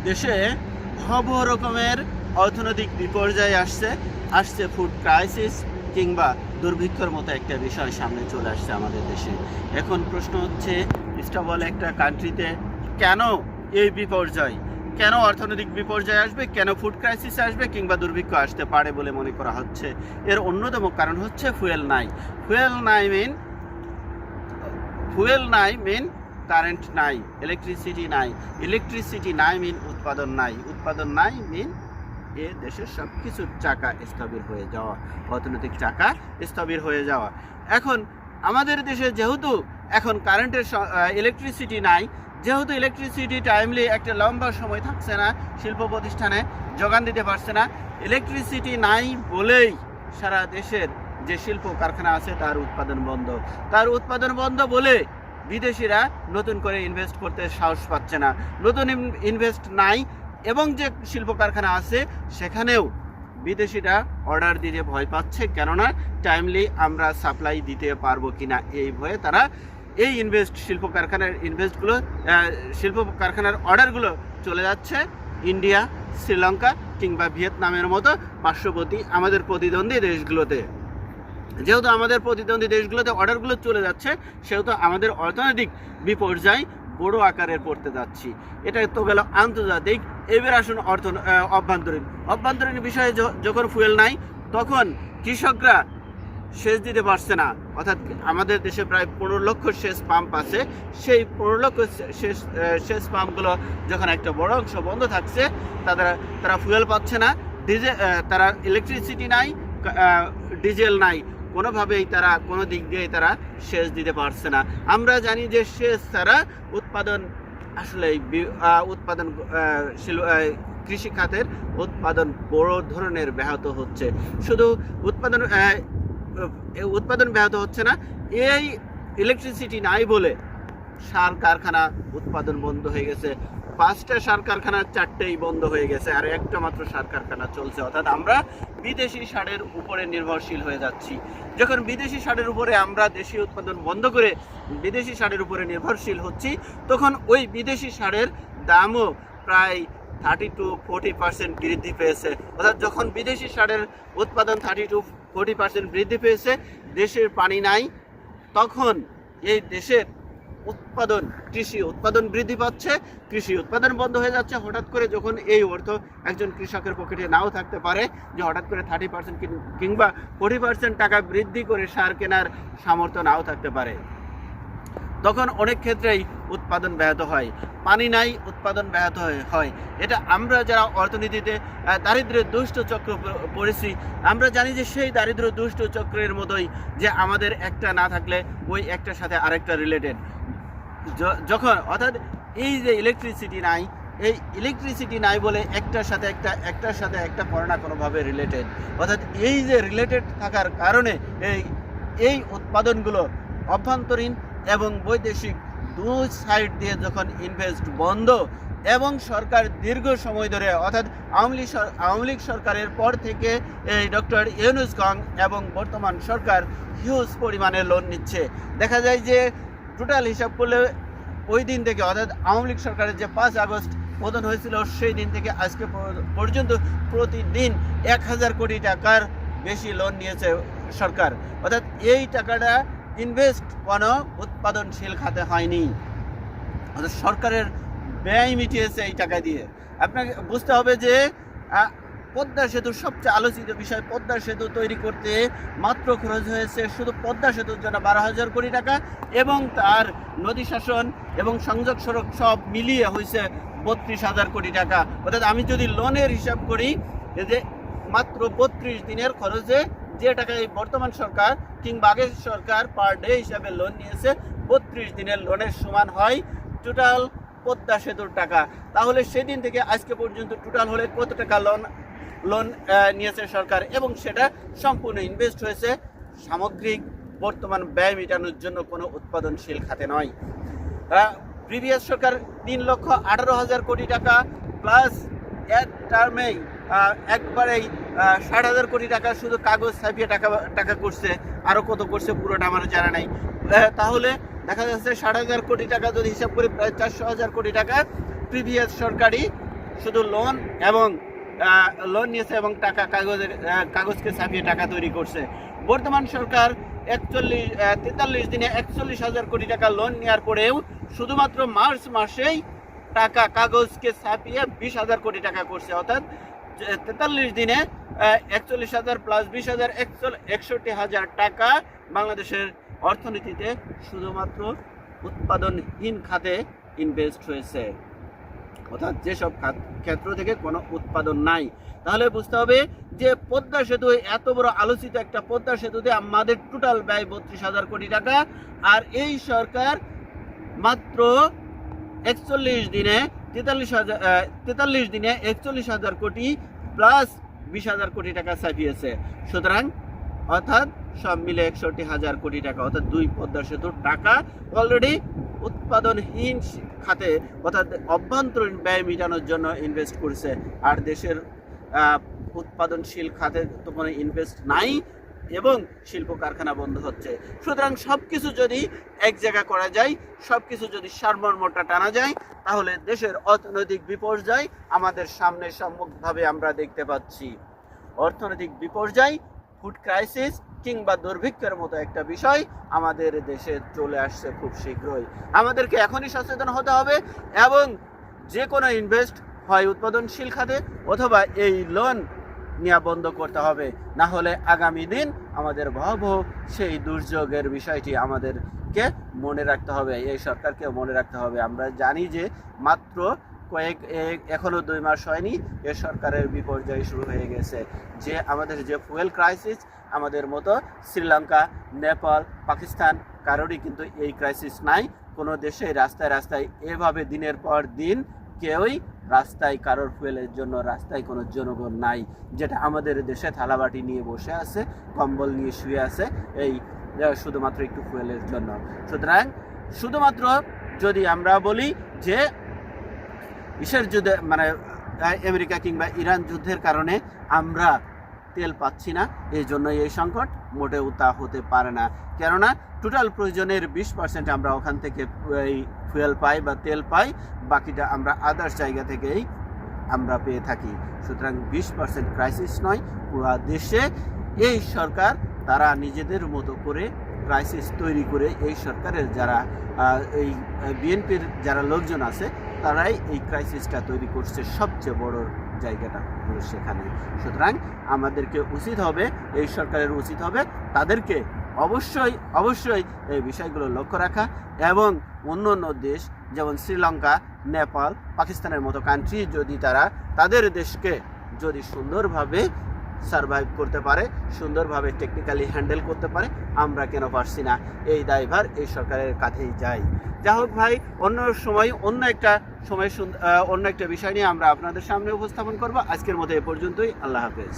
দেশে ভয়াবহ রকমের অর্থনৈতিক বিপর্যয় আসছে ফুড ক্রাইসিস কিংবা দুর্ভিক্ষর মতো একটা বিষয় সামনে চলে আসছে আমাদের দেশে। এখন প্রশ্ন হচ্ছে, স্টেবল একটা কান্ট্রিতে কেন এই বিপর্যয়, কেন অর্থনৈতিক বিপর্যয় আসবে, কেন ফুড ক্রাইসিস আসবে কিংবা দুর্ভিক্ষ আসতে পারে বলে মনে করা হচ্ছে? এর অন্যতম কারণ হচ্ছে ফুয়েল নাই মেন কারেন্ট নাই, ইলেকট্রিসিটি নাই মিন উৎপাদন নাই মিন এ দেশের সব কিছুর চাকা স্থবির হয়ে যাওয়া, অর্থনৈতিক চাকা স্থবির হয়ে যাওয়া। এখন আমাদের দেশে যেহেতু এখন কারেন্টের ইলেকট্রিসিটি নাই, যেহেতু ইলেকট্রিসিটি টাইমলি একটা লম্বা সময় থাকছে না, শিল্প প্রতিষ্ঠানে যোগান দিতে পারছে না, ইলেকট্রিসিটি নাই বলেই সারা দেশের যে শিল্প কারখানা আছে তার উৎপাদন বন্ধ বলে বিদেশিরা নতুন করে ইনভেস্ট করতে সাহস পাচ্ছে না, নতুন ইনভেস্ট নাই, এবং যে শিল্প কারখানা আছে সেখানেও বিদেশিরা অর্ডার দিতে ভয় পাচ্ছে, কেননা টাইমলি আমরা সাপ্লাই দিতে পারবো কিনা এই ভয়ে তারা এই শিল্প কারখানার অর্ডারগুলো চলে যাচ্ছে ইন্ডিয়া, শ্রীলঙ্কা কিংবা ভিয়েতনামের মতো পার্শ্ববর্তী আমাদের প্রতিদ্বন্দ্বী দেশগুলোতে। যেহেতু আমাদের প্রতিদ্বন্দ্বী দেশগুলোতে অর্ডারগুলো চলে যাচ্ছে, সেহেতু আমাদের অর্থনৈতিক বিপর্যয় বড় আকারের পড়তে যাচ্ছি। এটা তো গেল আন্তর্জাতিক। এবার আসুন অভ্যন্তরীণ বিষয়ে যখন ফুয়েল নাই তখন কৃষকরা সেচ দিতে পারছে না, অর্থাৎ আমাদের দেশে প্রায় 15 লক্ষ সেচ পাম্প আছে, সেই 15 লক্ষ সেচ পাম্পগুলো যখন একটা বড় অংশ বন্ধ থাকছে, তারা ফুয়েল পাচ্ছে না, তারা ইলেকট্রিসিটি নাই, ডিজেল নাই, কোনোভাবেই তারা কোনো দিক দিয়েই তারা সেচ দিতে পারছে না। আমরা জানি যে সেচ ছাড়া কৃষি খাতের উৎপাদন বড় ধরনের ব্যাহত হচ্ছে। শুধু উৎপাদন ব্যাহত হচ্ছে না, এই ইলেকট্রিসিটি নাই বলে সার কারখানা উৎপাদন বন্ধ হয়ে গেছে। 5টা সার কারখানা 4টেই বন্ধ হয়ে গেছে, আর একটা মাত্র সার কারখানা চলছে। অর্থাৎ আমরা বিদেশি সারের উপরে নির্ভরশীল হয়ে যাচ্ছি। যখন বিদেশি সারের উপরে আমরা দেশীয় উৎপাদন বন্ধ করে বিদেশি সারের উপরে নির্ভরশীল হচ্ছি, তখন ওই বিদেশি সারের দামও প্রায় 30-40% বৃদ্ধি পেয়েছে। অর্থাৎ যখন বিদেশি সারের উৎপাদন 30-40% বৃদ্ধি পেয়েছে, দেশের পানি নাই, তখন এই দেশের কৃষি উৎপাদন বৃদ্ধি পাচ্ছে, কৃষি উৎপাদন বন্ধ হয়ে যাচ্ছে। হঠাৎ করে যখন এই অর্থ একজন কৃষকের পকেটে নাও থাকতে পারে, যে হঠাৎ করে 30% কিংবা 40% টাকা বৃদ্ধি করে সার কেনার সামর্থ্য নাও থাকতে পারে, তখন অনেক ক্ষেত্রেই উৎপাদন ব্যাহত হয়। পানি নাই, উৎপাদন ব্যাহত হয়। এটা আমরা যারা অর্থনীতিতে দারিদ্র্যের দুষ্ট চক্র পড়েছি, আমরা জানি যে সেই দারিদ্র দুষ্ট চক্রের মতোই যে আমাদের একটা না থাকলে ওই একটার সাথে আরেকটা রিলেটেড। যখন অর্থাৎ এই যে ইলেকট্রিসিটি নাই বলে একটার সাথে একটা কোনো না কোনোভাবে রিলেটেড। অর্থাৎ এই যে রিলেটেড থাকার কারণে এই উৎপাদনগুলো অভ্যন্তরীণ এবং বৈদেশিক দুই সাইড দিয়ে যখন ইনভেস্ট বন্ধ, এবং সরকার দীর্ঘ সময় ধরে, অর্থাৎ আওয়ামী লীগ সরকারের পর থেকে এই ডক্টর ইউনূস খান এবং বর্তমান সরকার হিউজ পরিমাণে লোন নিচ্ছে। দেখা যায় যে টোটাল হিসাব করলে ওই দিন থেকে, অর্থাৎ আওয়ামী লীগ সরকারের যে 5 আগস্ট পতন হয়েছিল সেই দিন থেকে আজকে পর্যন্ত প্রতিদিন 1000 কোটি টাকার বেশি লোন নিয়েছে সরকার। অর্থাৎ এই টাকাটা ইনভেস্ট কোনো উৎপাদনশীল খাতে হয়নি, অর্থাৎ সরকারের ব্যয় মিটিয়েছে এই টাকা দিয়ে। আপনাকে বুঝতে হবে যে পদ্মা সেতুর সবচেয়ে আলোচিত বিষয়, পদ্মা সেতু তৈরি করতে মাত্র খরচ হয়েছে শুধু পদ্মা সেতুর জন্য 12,000 কোটি টাকা, এবং তার নদী শাসন এবং সংযোগ সড়ক সব মিলিয়ে হয়েছে 32,000 কোটি টাকা। অর্থাৎ আমি যদি লোনের হিসাব করি, যে মাত্র 32 দিনের খরচে যে টাকা এই বর্তমান সরকার কিংবা আগের সরকার পার ডে হিসাবে লোন নিয়েছে, 32 দিনের লোনের সমান হয় টোটাল পদ্মা সেতুর টাকা। তাহলে সেদিন থেকে আজকে পর্যন্ত টোটাল হলে কত টাকা লোন নিয়েছে সরকার, এবং সেটা সম্পূর্ণ ইনভেস্ট হয়েছে সামগ্রিক বর্তমান ব্যয় মেটানোর জন্য, কোনো উৎপাদনশীল খাতে নয়। প্রিভিয়াস সরকার 3,18,000 কোটি টাকা প্লাস এক টার্মেই একবারেই 60,000 কোটি টাকা শুধু কাগজ ছাপিয়ে টাকা করছে, আরও কত করছে পুরোটা আমার জানা নাই। তাহলে দেখা যাচ্ছে 60,000 কোটি টাকা যদি হিসাব করি, প্রায় 400,000 কোটি টাকা প্রিভিয়াস সরকারই শুধু লোন এবং লোন নিয়েছে এবং টাকা কাগজকে ছাপিয়ে টাকা তৈরি করছে। বর্তমান সরকার 43 দিনে 41,000 কোটি টাকা লোন নেওয়ার পরেও শুধুমাত্র মার্চ মাসেই টাকা কাগজকে ছাপিয়ে 20,000 কোটি টাকা করছে, অর্থাৎ 43 দিনে 41,000 প্লাস 20,000 61,000 টাকা বাংলাদেশের অর্থনীতিতে শুধুমাত্র উৎপাদনহীন খাতে ইনভেস্ট হয়েছে, অর্থাৎ যেসব ক্ষেত্র থেকে কোনো উৎপাদন নাই। তাহলে বুঝতে হবে যে পদ্মা সেতু, এত বড় আলোচিত একটা পদ্মা সেতুতে আমাদের টোটাল ব্যয় 32,000 কোটি টাকা, আর এই সরকার মাত্র 43 দিনে 41,000 কোটি প্লাস 20,000 কোটি টাকা ছাপিয়েছে। সুতরাং অর্থাৎ সব মিলে 61,000 কোটি টাকা, অর্থাৎ 2 পদ্মা সেতুর টাকা অলরেডি উৎপাদনহীন খাতে অর্থাৎ অভ্যন্তরীণ ব্যয় মেটানোর জন্য ইনভেস্ট করছে। আর দেশের উৎপাদনশীল খাতে তো কোনো ইনভেস্ট নাই এবং শিল্প কারখানা বন্ধ হচ্ছে। সুতরাং সব কিছু যদি এক জায়গায় করা যায়, সব কিছু যদি সারমর্মটা টানা যায়, তাহলে দেশের অর্থনৈতিক বিপর্যয় আমাদের সামনে সম্মুখভাবে আমরা দেখতে পাচ্ছি। অর্থনৈতিক বিপর্যয়, ফুড ক্রাইসিস কিংবা দুর্ভিক্ষের মতো একটা বিষয় আমাদের দেশে চলে আসছে খুব শীঘ্রই। আমাদেরকে এখনই সচেতন হতে হবে এবং যে কোনো ইনভেস্ট হয় উৎপাদনশীল খাতে অথবা এই লোন নেওয়া বন্ধ করতে হবে, না হলে আগামী দিন আমাদের ভয়াবহ সেই দুর্যোগের বিষয়টি আমাদেরকে মনে রাখতে হবে, এই সরকারকে মনে রাখতে হবে। আমরা জানি যে মাত্র এখনো 2 মাস হয়নি এ সরকারের বিপর্যয় শুরু হয়ে গেছে, যে আমাদের যে ফুয়েল ক্রাইসিস, আমাদের মতো শ্রীলঙ্কা, নেপাল, পাকিস্তান কারোরই কিন্তু এই ক্রাইসিস নাই। কোনো দেশে রাস্তায় রাস্তায় এভাবে দিনের পর দিন কেউই রাস্তায় কারোর ফুয়েলের জন্য রাস্তায় কোনো জনগণ নাই, যেটা আমাদের দেশে থালাবাটি নিয়ে বসে আছে, কম্বল নিয়ে শুয়ে আছে এই শুধুমাত্র একটু ফুয়েলের জন্য। সুতরাং শুধুমাত্র যদি আমরা বলি যে ইসের যুদ্ধে মানে আমেরিকা কিংবা ইরান যুদ্ধের কারণে আমরা তেল পাচ্ছি না, এই জন্য এই সংকট মোটেও তা হতে পারে না। কেননা টোটাল প্রয়োজনের 20% আমরা ওখান থেকে এই ফুয়েল পাই বা তেল পাই, বাকিটা আমরা আদার্স জায়গা থেকেই আমরা পেয়ে থাকি। সুতরাং 20% ক্রাইসিস নয়, পুরো দেশে এই সরকার তারা নিজেদের মতো করে ক্রাইসিস তৈরি করে এই সরকারের যারা এই বিএনপির যারা লোকজন আছে তারাই এই ক্রাইসিসটা তৈরি করছে, সবচেয়ে বড় জায়গাটা হলো সেখানে। সুতরাং আমাদেরকে উচিত হবে, এই সরকারের উচিত হবে তাদেরকে অবশ্যই এই বিষয়গুলো লক্ষ্য রাখা এবং অন্য অন্য দেশ যেমন শ্রীলঙ্কা, নেপাল, পাকিস্তানের মতো কান্ট্রি যদি তারা তাদের দেশকে যদি সুন্দরভাবে সারভাইভ করতে পারে, সুন্দরভাবে টেকনিক্যালি হ্যান্ডেল করতে পারে, আমরা কেন পারছি না? এই দায়ভার এই সরকারের কাঁধেই যায়। যা হোক ভাই, অন্য একটা বিষয় নিয়ে আমরা আপনাদের সামনে উপস্থাপন করব। আজকের মতো এ পর্যন্তই। আল্লাহ হাফেজ।